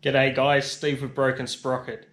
G'day guys, Steve with Broken Sprocket.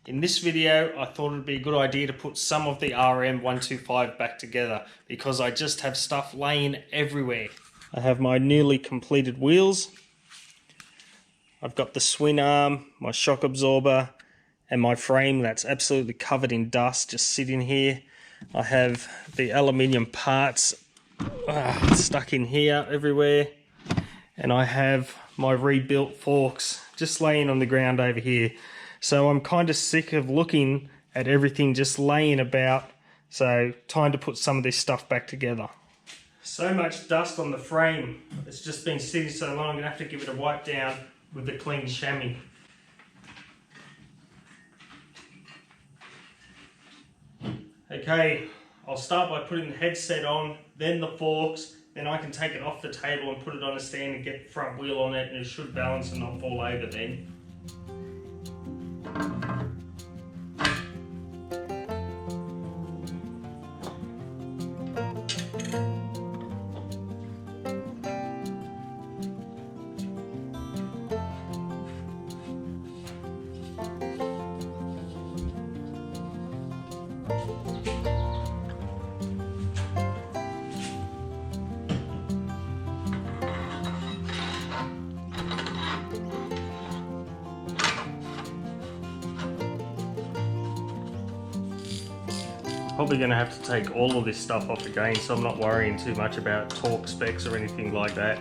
In this video I thought it would be a good idea to put some of the RM125 back together because I just have stuff laying everywhere. I have my newly completed wheels. I've got the swing arm, my shock absorber and my frame that's absolutely covered in dust just sitting here. I have the aluminium parts stuck in here everywhere, and I have my rebuilt forks just laying on the ground over here. So I'm kind of sick of looking at everything just laying about, so time to put some of this stuff back together. So much dust on the frame, it's just been sitting so long, I'm going to have to give it a wipe down with the clean chamois. Okay, I'll start by putting the headset on, then the forks, then I can take it off the table and put it on a stand and get the front wheel on it, and it should balance and not fall over then. Probably going to have to take all of this stuff off again, so I'm not worrying too much about torque specs or anything like that.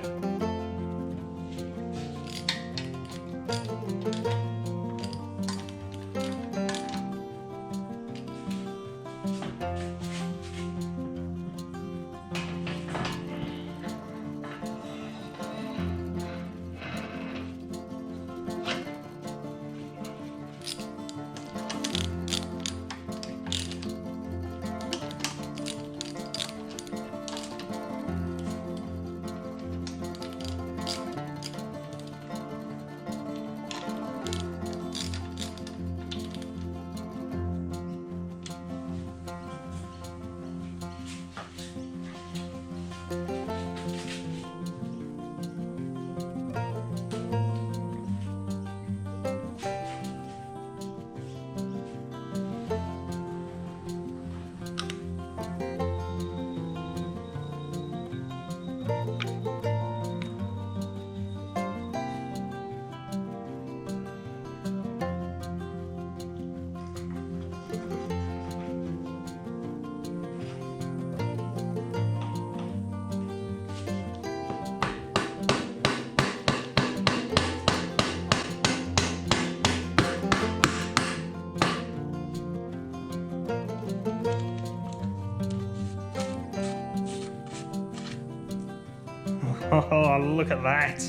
Oh, look at that.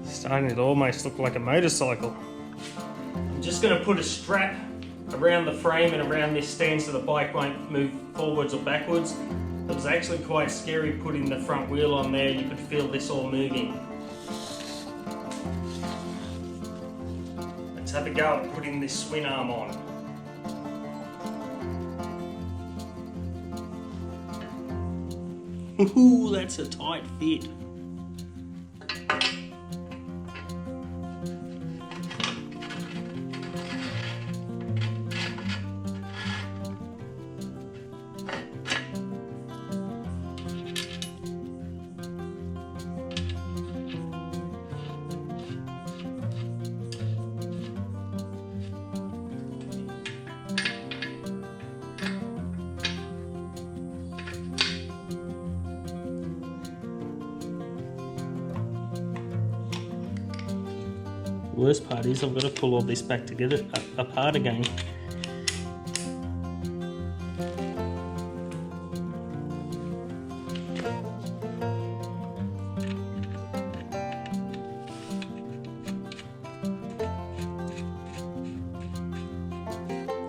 Starting to almost look like a motorcycle. I'm just going to put a strap around the frame and around this stand so the bike won't move forwards or backwards. It was actually quite scary putting the front wheel on there. You could feel this all moving. Let's have a go at putting this swing arm on. Ooh, that's a tight fit. Worst part is I've got to pull all this back together apart again.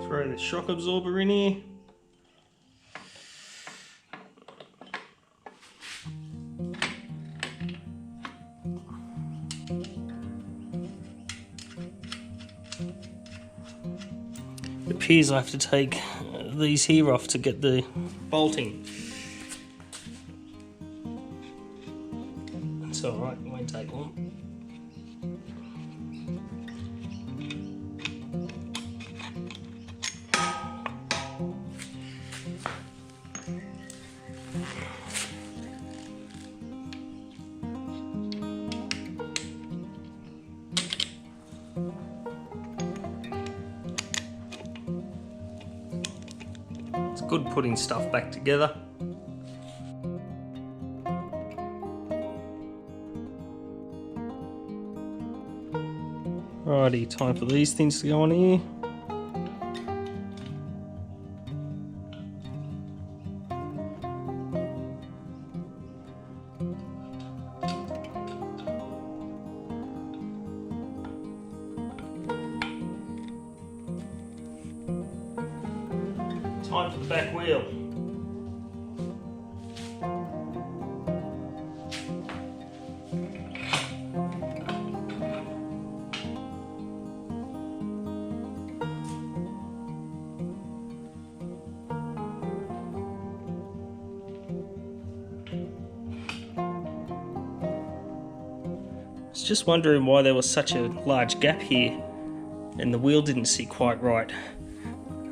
Throw the shock absorber in here. It appears I have to take these here off to get the bolting. It's alright, it won't take long. It's good putting stuff back together. Alrighty, time for these things to go on here. Time for the back wheel. I was just wondering why there was such a large gap here and the wheel didn't sit quite right.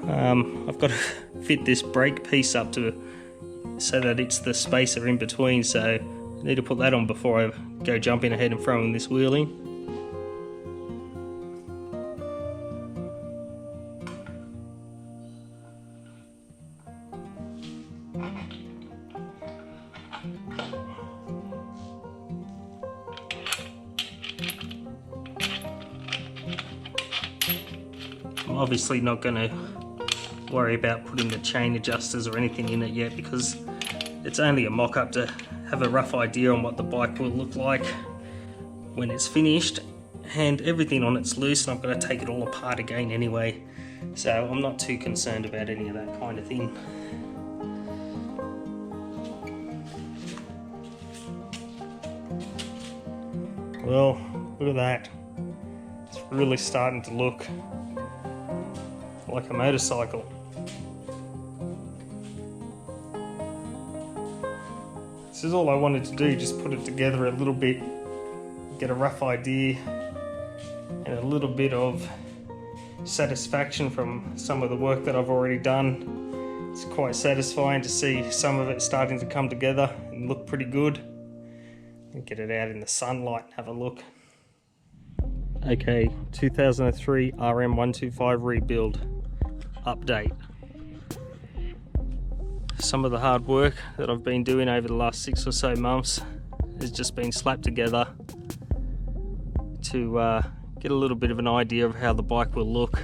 I've got to fit this brake piece up so that it's the spacer in between, so I need to put that on before I go jumping ahead and throwing this wheel in. I'm obviously not going to worry about putting the chain adjusters or anything in it yet because it's only a mock-up to have a rough idea on what the bike will look like when it's finished, and everything on it's loose and I've got to take it all apart again anyway, so I'm not too concerned about any of that kind of thing. Well, look at that. It's really starting to look like a motorcycle. This is all I wanted to do, just put it together a little bit, get a rough idea and a little bit of satisfaction from some of the work that I've already done. It's quite satisfying to see some of it starting to come together and look pretty good. And get it out in the sunlight and have a look. Okay, 2003 RM125 rebuild update. Some of the hard work that I've been doing over the last 6 or so months has just been slapped together to get a little bit of an idea of how the bike will look,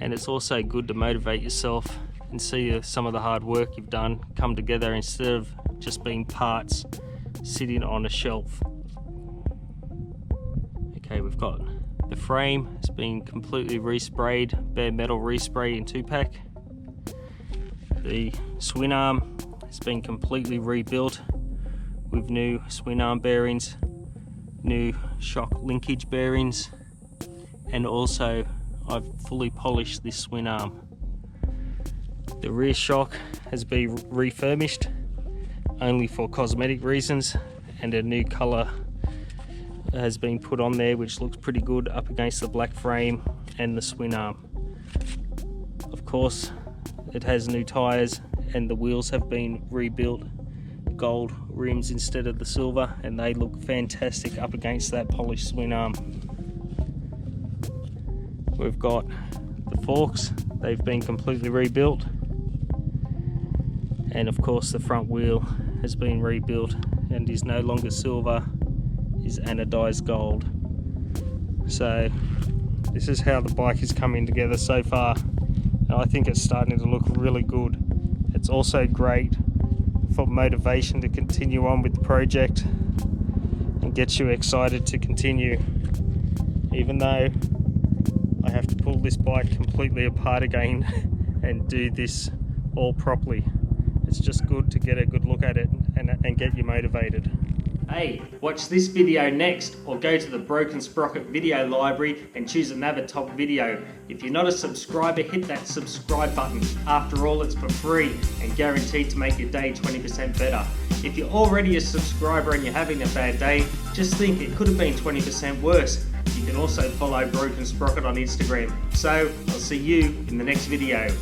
and it's also good to motivate yourself and see some of the hard work you've done come together instead of just being parts sitting on a shelf. Okay, we've got the frame. It's been completely resprayed, bare metal respray in 2-pack. The swing arm has been completely rebuilt with new swing arm bearings, new shock linkage bearings, and also I've fully polished this swing arm. The rear shock has been refurbished only for cosmetic reasons, and a new colour has been put on there which looks pretty good up against the black frame and the swing arm. Of course, it has new tyres and the wheels have been rebuilt, gold rims instead of the silver, and they look fantastic up against that polished swing arm. We've got the forks, they've been completely rebuilt, and of course the front wheel has been rebuilt and is no longer silver, is anodized gold. So this is how the bike is coming together so far, and I think it's starting to look really good. It's also great for motivation to continue on with the project and get you excited to continue, even though I have to pull this bike completely apart again and do this all properly. It's just good to get a good look at it and get you motivated. Hey, watch this video next, or go to the Broken Sprocket video library and choose another top video. If you're not a subscriber, hit that subscribe button. After all, it's for free and guaranteed to make your day 20% better. If you're already a subscriber and you're having a bad day, just think it could have been 20% worse. You can also follow Broken Sprocket on Instagram. So, I'll see you in the next video.